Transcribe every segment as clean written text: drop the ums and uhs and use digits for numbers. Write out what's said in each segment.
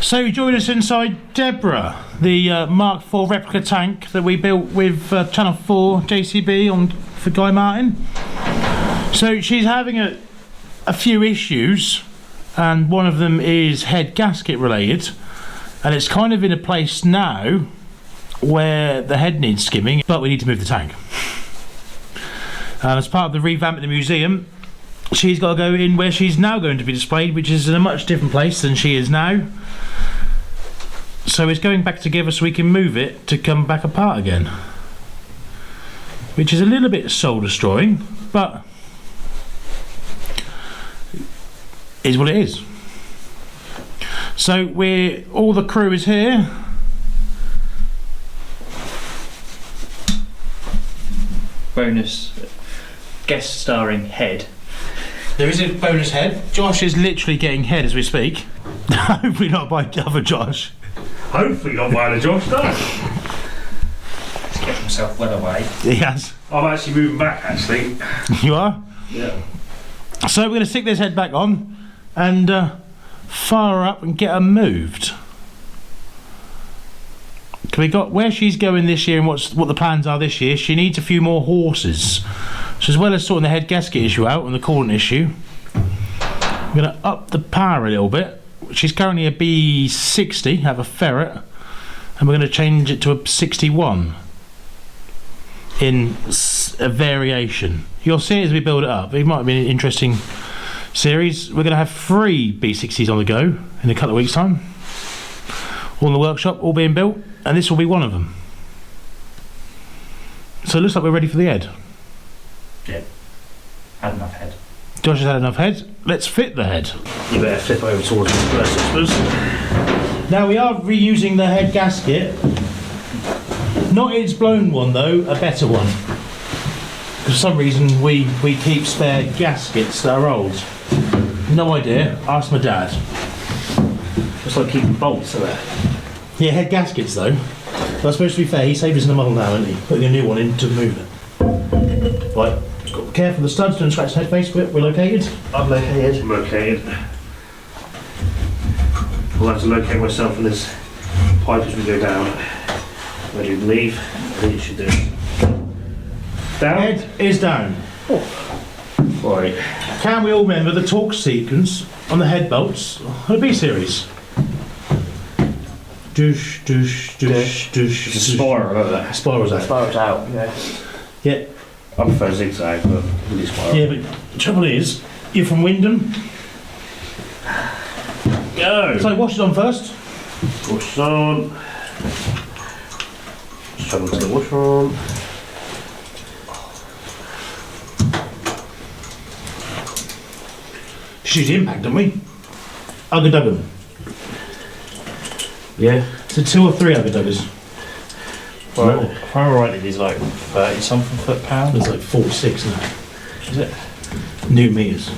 So join us inside Deborah, the Mark IV replica tank that we built with Channel 4 JCB for Guy Martin. So she's having a few issues, and one of them is head gasket related, and it's kind of in a place now where the head needs skimming, but we need to move the tank. As part of the revamp of the museum, she's got to go in where she's now going to be displayed, which is in a much different place than she is now. So it's going back together so we can move it to come back apart again, which is a little bit soul destroying, but is what it is. So all the crew is here. Bonus guest starring head. There is a bonus head. Josh is literally getting head as we speak. Hopefully not by other Josh. Hopefully not by the Josh, no. He's kept himself well away. He has. I'm actually moving back, actually. You are? Yeah. So we're going to stick this head back on and fire her up and get her moved. We got where she's going this year and what the plans are this year. She needs a few more horses. So as well as sorting the head gasket issue out and the coolant issue, I'm going to up the power a little bit. She's currently a B60, have a ferret, and we're going to change it to a 61 in a variation. You'll see it as we build it up. It might be an interesting series. We're going to have 3 B60s on the go in a couple of weeks' time. All in the workshop, all being built, and this will be one of them. So it looks like we're ready for the head. Yeah. Had enough head. Josh has had enough head. Let's fit the head. You better flip over towards me first, I suppose. Now we are reusing the head gasket. Not its blown one though, a better one. For some reason we keep spare gaskets that are old. No idea. Ask my dad. It's like keeping bolts in there. Yeah, head gaskets though. That's supposed to be fair. He saved us in the model now, hasn't he? Putting a new one in to move it. Right, got to be careful. The studs don't scratch the head face. We're located. I'm located. I'm located. I'll have to locate myself in this pipe as we go down. Where do you believe? I think you should do it. Down? Head is down. Oh. Right. Can we all remember the torque sequence on the head bolts on the B series? Doosh, doosh, doosh, doosh. It's a spiral, isn't it? Spirals out. Spirals out, yeah. Yeah. I prefer zigzag, but really spiral. Yeah, but the trouble is, you're from Wyndham. Go! So wash it on first. Wash on. Struggle to get wash on. Just use the impact, don't we? Ugga-dugga. Yeah. So 2 or 3 ugga-duggas. Well, if I'm right, it is like 30 something foot-pound. It's like 46 now. Is it? New meters.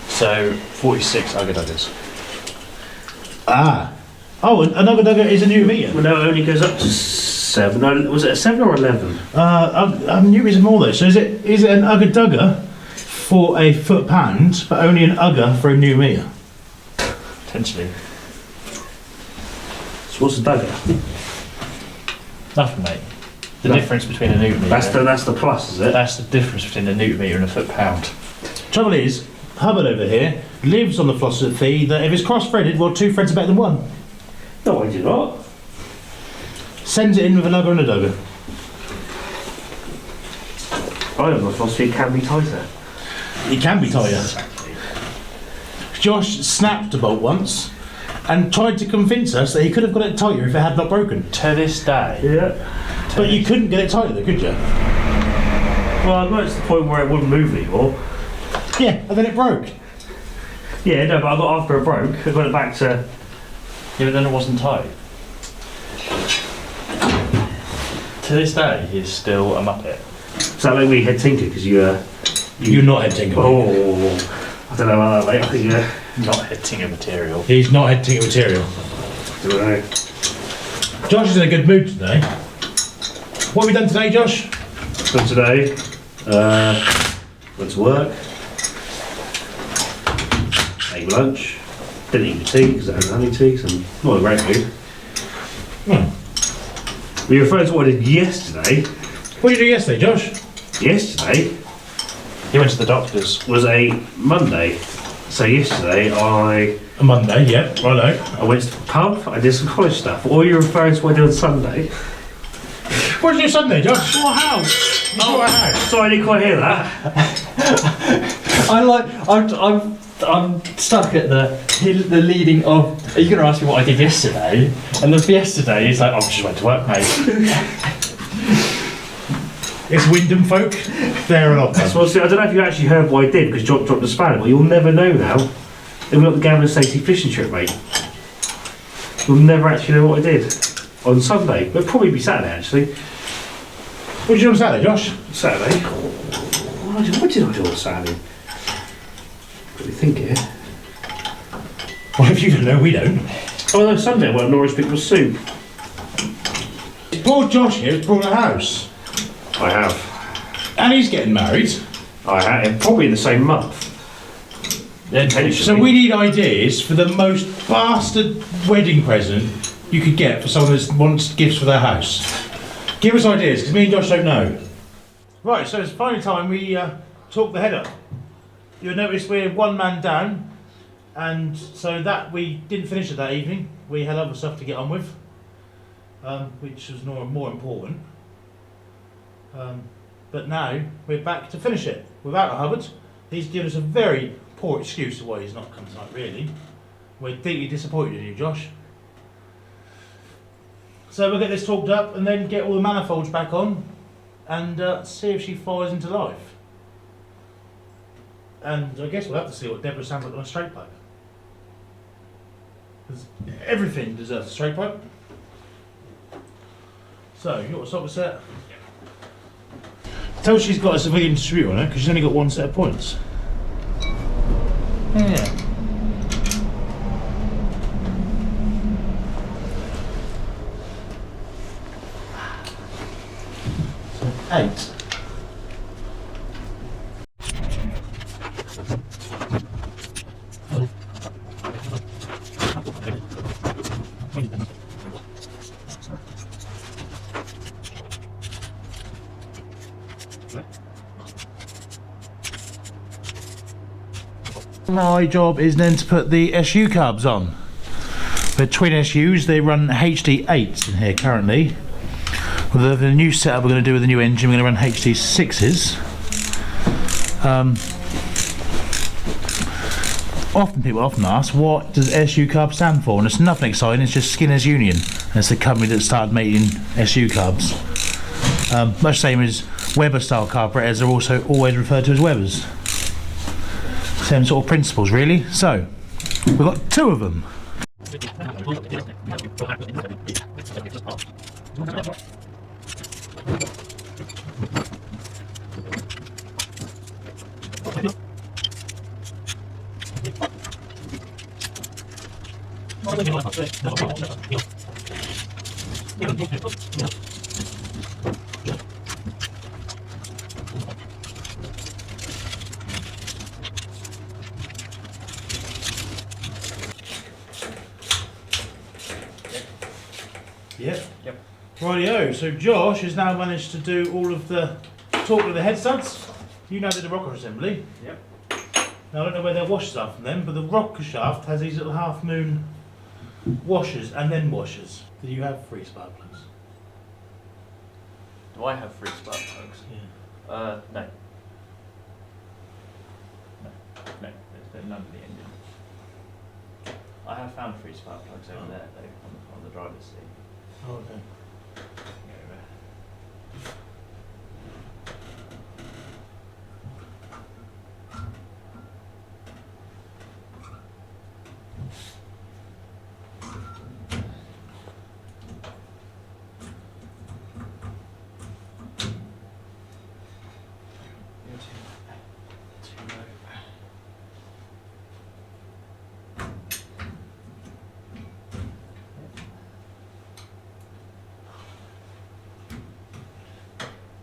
So 46 ugga-duggas. Ah. Oh, an ugga-dugga is a new meter. Well, no, it only goes up to 7. No, was it a 7 or 11? New meters are more though. So is it an ugga-dugga for a foot-pound, but only an ugga for a new meter? Potentially. So what's a dugger? Nothing, mate. The No. difference between a newton meter. That's the plus, is it? That's the difference between a newton meter and a foot-pound. Trouble is, Hubbard over here lives on the philosophy that if it's cross-threaded, well, 2 threads are better than 1. No, I do not. Sends it in with an ugga and a dugga. I have a philosophy it can be tighter. It can be tighter. Josh snapped a bolt once and tried to convince us that he could have got it tighter if it had not broken. To this day. Yeah. But you couldn't get it tighter though, could you? Well, I got to the point where it wouldn't move anymore. Yeah, and then it broke. Yeah, no, but I got after it broke, I got it back to... Yeah, but then it wasn't tight. To this day, he's still a muppet. Does that make me head tinker? Because you're not head tinker. Oh, I don't know about that, mate. I think Not head tinker material. He's not head tinker material. I don't know. Josh is in a good mood today. What have we done today, Josh? So today, went to work. ate lunch. Didn't eat the tea because I had honey tea, so not a great food. We referred to what I did yesterday. What did you do yesterday, Josh? Yesterday He went to the doctor's. was a Monday. So yesterday A Monday, yeah, righto. I went to the pub, I did some college stuff. Or you're referring to what I did on Sunday? What did you do Sunday, Josh? What house? You bought a house. Sorry, I didn't quite hear that. I'm stuck at the leading of. Are you going to ask me what I did yesterday? And the yesterday is like, I just went to work, mate. It's Wyndham folk. They're an option. Well, see, I don't know if you actually heard what I did because Jock dropped the spanner, but you'll never know now. Then we got the Gavin Stacey fishing trip, mate. You'll never actually know what I did on Sunday. But probably be Saturday, actually. What did you do on Saturday, Josh? Saturday? What did I do on Saturday? Let me think here. Well, if you don't know, we don't. Oh no, Sunday I went to Norwich Pickle Soup. Poor Josh here has bought a house. I have. And he's getting married. I have. Probably in the same month. So we need ideas for the most bastard wedding present you could get for someone that wants gifts for their house. Give us ideas, because me and Josh don't know. Right, so it's finally time we talk the head up. You'll notice we're one man down, and so that we didn't finish it that evening. We had other stuff to get on with, which was more important. But now we're back to finish it without a Hubbard. He's given us a very poor excuse of why he's not come tonight, really. We're deeply disappointed in you, Josh. So we'll get this talked up and then get all the manifolds back on and see if she fires into life. And I guess we'll have to see what Deborah sounds like on a straight pipe. Because everything deserves a straight pipe. So, you want to stop the set? Tell her she's got a civilian distributor on her because she's only got one set of points. Yeah. So 8. My job is then to put the SU carbs on. They're twin SUs, they run HD8s in here currently. With the new setup we're going to do with the new engine, we're going to run HD6s. People often ask, what does SU carb stand for? And it's nothing exciting, it's just Skinner's Union. And it's the company that started making SU carbs. Much same as Weber style carburetors are also always referred to as Webers. Same sort of principles, really. So, we've got 2 of them. Yep. Rightio, so Josh has now managed to do all of the talk with the head studs. You know did the rocker assembly. Yep. Now I don't know where their washers are from them, but the rocker shaft has these little half moon washers and then washers. Do you have 3 spark plugs? Do I have 3 spark plugs? Yeah. No. No, there's none in the engine. I have found 3 spark plugs over there, though, on the driver's seat. Oh, okay.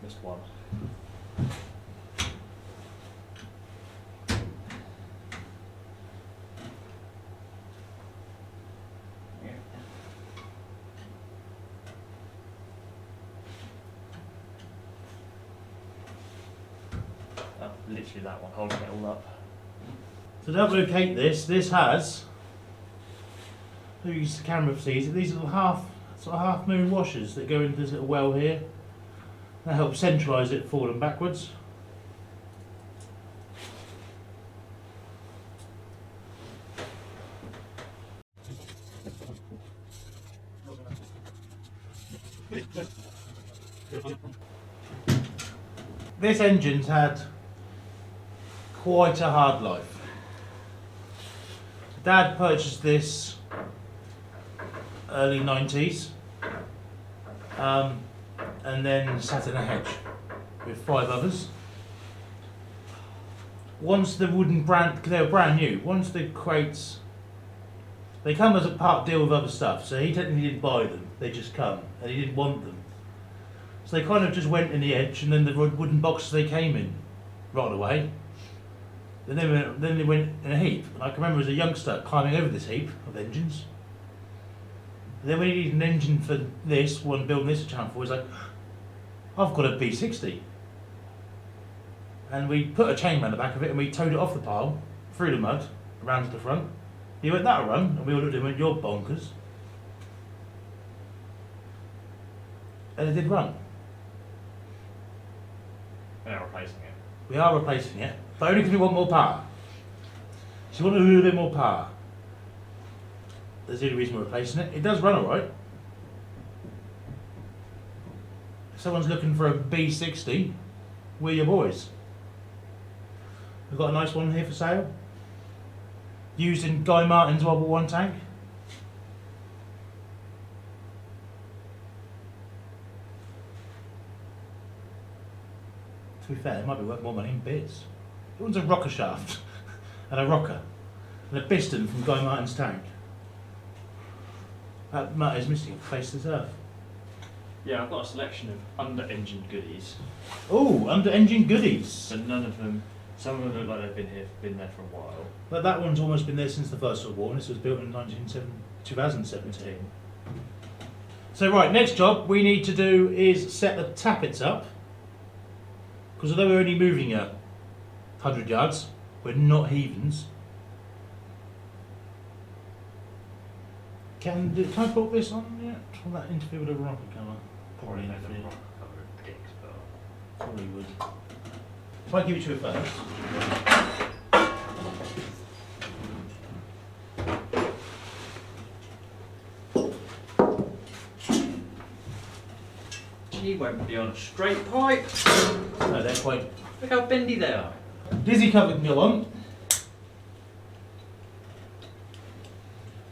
Missed one. literally that one holding it all up. To double locate this has, who used the camera for these little half moon washers that go into this little well here. That helps centralise it forward and backwards. This engine's had quite a hard life. Dad purchased this early 90s and then sat in a hedge with 5 others. Once the wooden brand, they were brand new, once the crates, they come as a part deal with other stuff, so he technically didn't buy them, they just come, and he didn't want them. So they kind of just went in the edge, and then the wooden boxes they came in right away. Then they went in a heap, and I can remember as a youngster climbing over this heap of engines. And then when he needed an engine for this, one building this channel for, he's like, I've got a B60. And we put a chain around the back of it, and we towed it off the pile, through the mud, around to the front. He went, that'll run, and we all looked at him and went, you're bonkers. And it did run. We're now replacing it. We are replacing it, but only because we want more power. So we want a little bit more power. That's the only reason we're replacing it. It does run alright. If someone's looking for a B60, we're your boys. We've got a nice one here for sale. Used in Guy Martin's WW1 tank. To be fair, it might be worth more money in bits. It wants a rocker shaft and a rocker and a piston from Guy Martin's tank. That nut is missing off the face of this earth. Yeah, I've got a selection of under-engine goodies, Oh, under engine goodies. but none of them. Some of them look like they've been there for a while. But that one's almost been there since the First World War, and this was built in 2017. So right, next job we need to do is set the tappets up. Because although we're only moving 100 yards, we're not heathens. Can I put this on yet? Will that interfere with the rocker cover? Probably Make interfere. them rock cover and dicks, but Probably would. If I give it to you first. she won't be on a straight pipe. No, they're quite. Look how bendy they are. Dizzy cover can go on.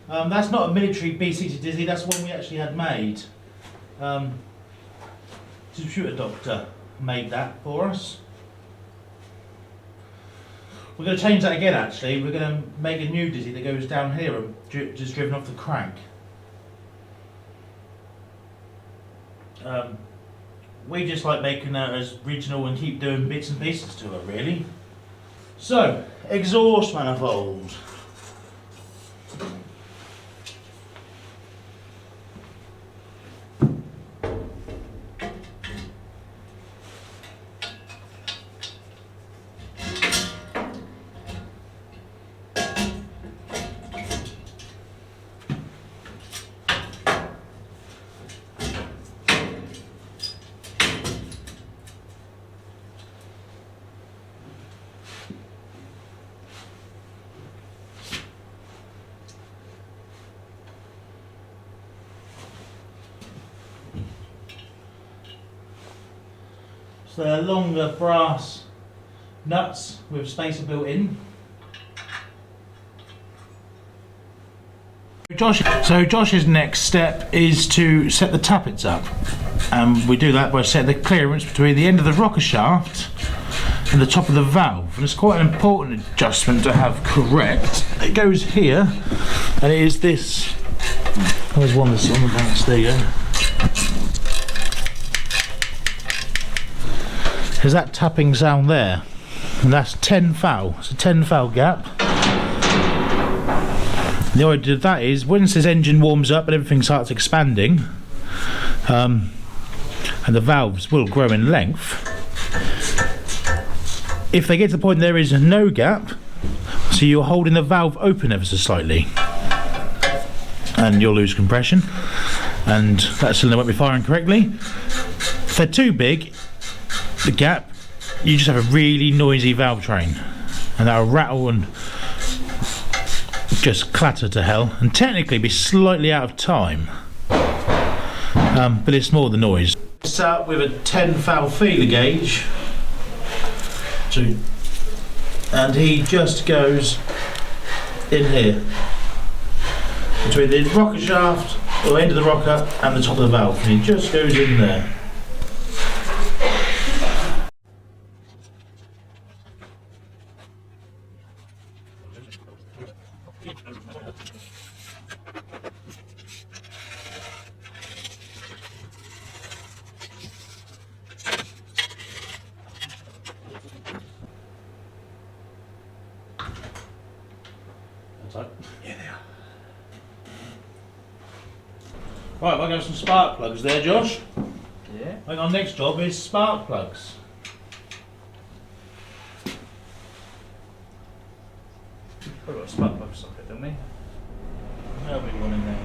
That's not a military B60 Dizzy, that's one we actually had made. Distributor doctor made that for us. We're going to change that again actually. We're going to make a new Dizzy that goes down here and just driven off the crank. We just like making her as original and keep doing bits and pieces to her really. So, exhaust manifold. So they're longer brass nuts with spacer built in. Josh's next step is to set the tappets up. We do that by setting the clearance between the end of the rocker shaft and the top of the valve. And it's quite an important adjustment to have correct. It goes here, and it is this. There's one that's on the balance, there you go. There's that tapping sound there, and that's 10 foul. It's a 10 foul gap. The idea of that is once this engine warms up and everything starts expanding, and the valves will grow in length, If they get to the point there is no gap, so you're holding the valve open ever so slightly, and you'll lose compression, and that cylinder won't be firing correctly. If they're too big, the gap, you just have a really noisy valve train, and that'll rattle and just clatter to hell, and technically be slightly out of time, but it's more the noise. Start with a 10 valve feeler gauge, and he just goes in here between the rocker shaft or end of the rocker and the top of the valve, and he just goes in there. Yeah, they are. Right, we're going to some spark plugs there, Josh. Yeah. I think our next job is spark plugs. We've got a spark plug socket, don't we? There'll be one in there.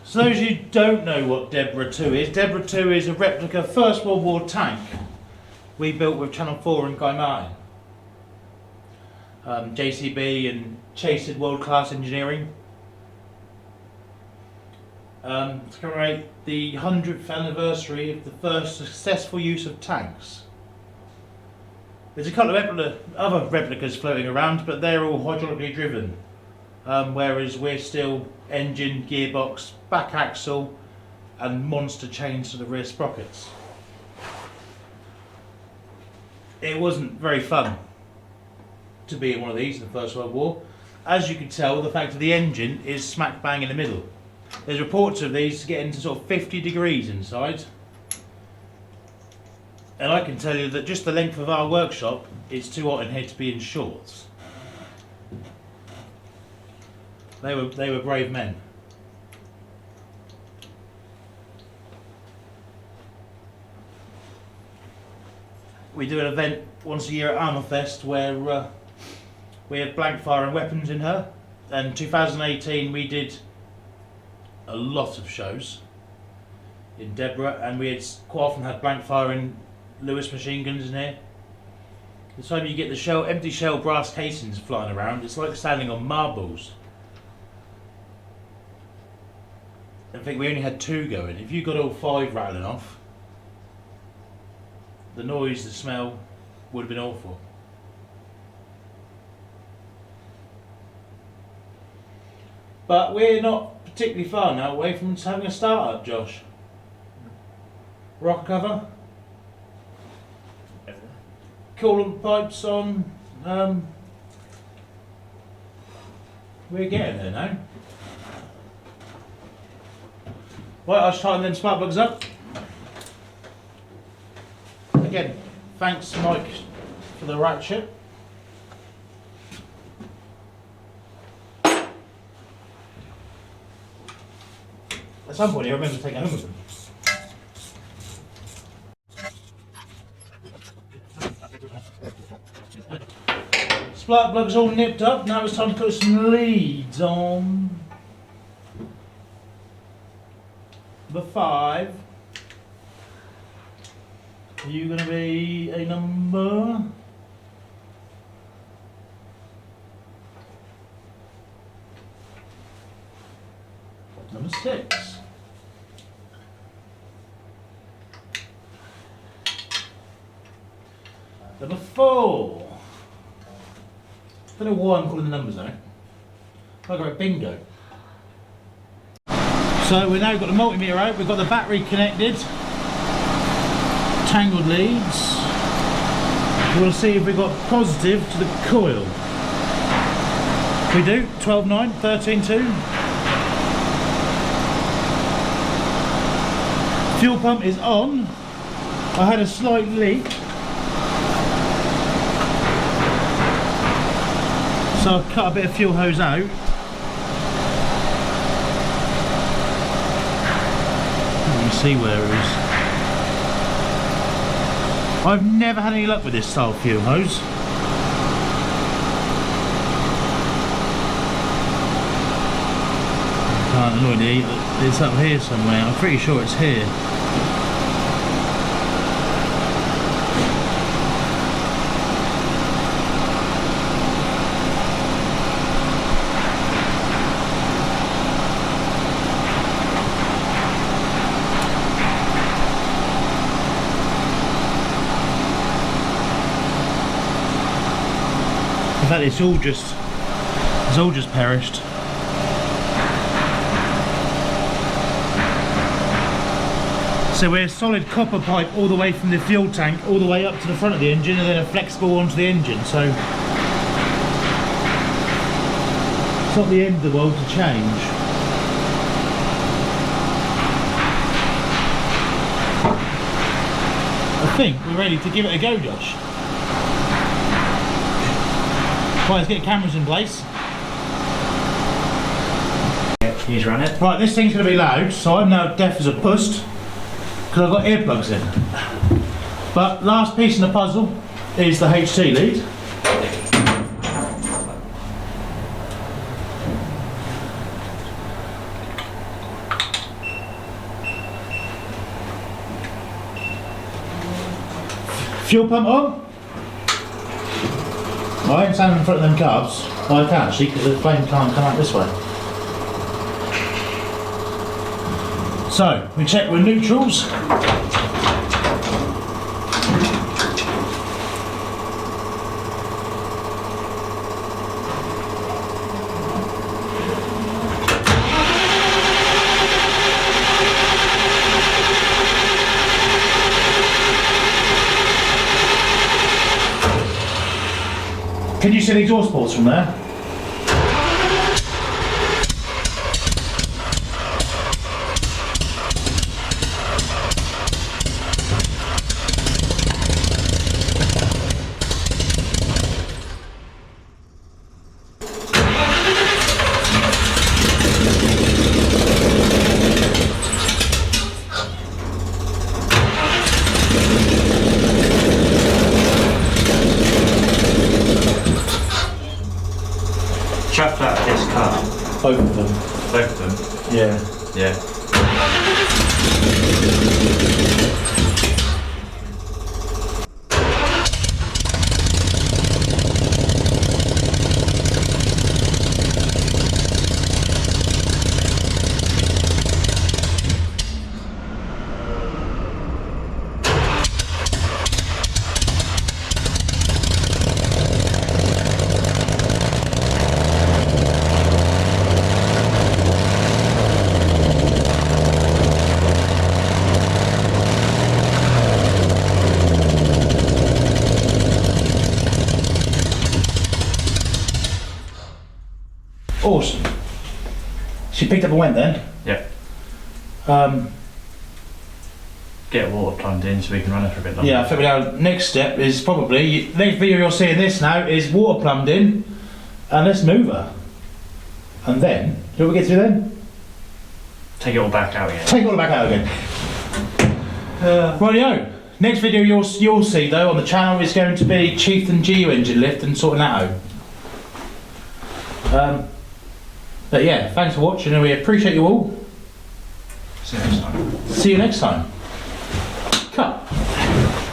So those who don't know what Deborah 2 is, Deborah 2 is a replica First World War tank we built with Channel 4 and Guy Martin. JCB and Chased World Class Engineering. To commemorate the 100th anniversary of the first successful use of tanks. There's a couple of other replicas floating around, but they're all hydraulically driven. Whereas we're still engine, gearbox, back axle and monster chains to the rear sprockets. It wasn't very fun to be in one of these in the First World War. As you can tell, the fact that the engine is smack bang in the middle. There's reports of these getting to sort of 50 degrees inside. And I can tell you that just the length of our workshop is too hot in here to be in shorts. They were brave men. We do an event once a year at Armourfest where we have blank firing weapons in her. And 2018 we did a lot of shows in Deborah, and we had quite often had blank firing Lewis machine guns in here. The time you get the empty shell brass casings flying around, it's like standing on marbles. I think we only had 2 going. If you got all 5 rattling off, the noise, the smell would have been awful. But we're not particularly far now away from having a start-up, Josh. Rocker cover, coolant pipes on. We're getting there now. Right, I'll just tighten them spark plugs up. Again, thanks Mike for the ratchet. At some point I remember taking home with them. Spark plugs all nipped up, now it's time to put some leads on. Number 5. Are you going to be a number? Number 6. Number 4. I don't know why I'm calling the numbers though. I got a bingo. So we've now got the multimeter out, we've got the battery connected, tangled leads. We want to see if we've got positive to the coil. We do, 12.9, 13.2. Fuel pump is on. I had a slight leak, so I've cut a bit of fuel hose out. Let me see where it is. I've never had any luck with this style fuel hose. Can't annoyingly, it's up here somewhere. I'm pretty sure it's here. In fact, it's all just perished. So we're solid copper pipe all the way from the fuel tank all the way up to the front of the engine, and then a flexible onto the engine. So it's not the end of the world to change. I think we're ready to give it a go, Josh. Right, let's get cameras in place. Can you just run it? Right, this thing's going to be loud, so I'm now deaf as a pust because I've got earplugs in. But last piece in the puzzle is the HT lead. Fuel pump on. I ain't standing in front of them carbs. Well, I can actually, because the flame can't come out this way. So, we check with neutrals. Can you see the exhaust ports from there? Chucked out of this car. Both of them. Both of them. Yeah. Yeah. Awesome. She picked up and went then. Yeah. Get water plumbed in so we can run it for a bit longer. Yeah, I think our next step is probably, next video you're seeing this now is water plumbed in, and let's move her. And then, do we get through then? Take it all back out again. Take it all back out again. Rightio. Next video you'll see though on the channel is going to be Chieftain GU engine lift and sorting that out. But yeah, thanks for watching and we appreciate you all. See you next time. See you next time. Cut.